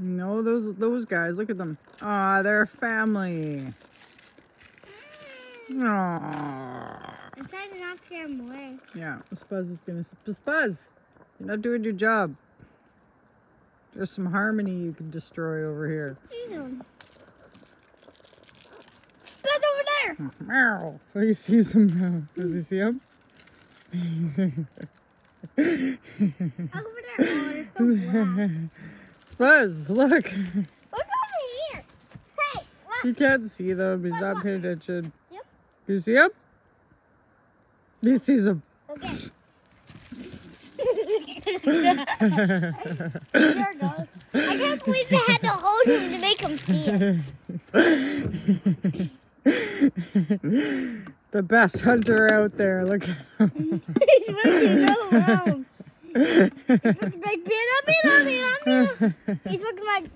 No, those guys. Look at them. Aw, they're a family. Aww. I'm trying not to scare them away. Yeah, Spuzz is gonna. Spuzz, you're not doing your job. There's some harmony you can destroy over here. See them. Spuzz over there. Meow. Oh, he sees him now. Does he see him? Look over there. Oh, they're so black. Spuzz, look. Look over here. Hey, look. He can't see them. He's not paying attention. Yep. You see him? He sees him. Okay. There it goes. I can't believe they had to hold him to make him see it. The best hunter out there. Look. He's looking around. He's looking like, He's looking like.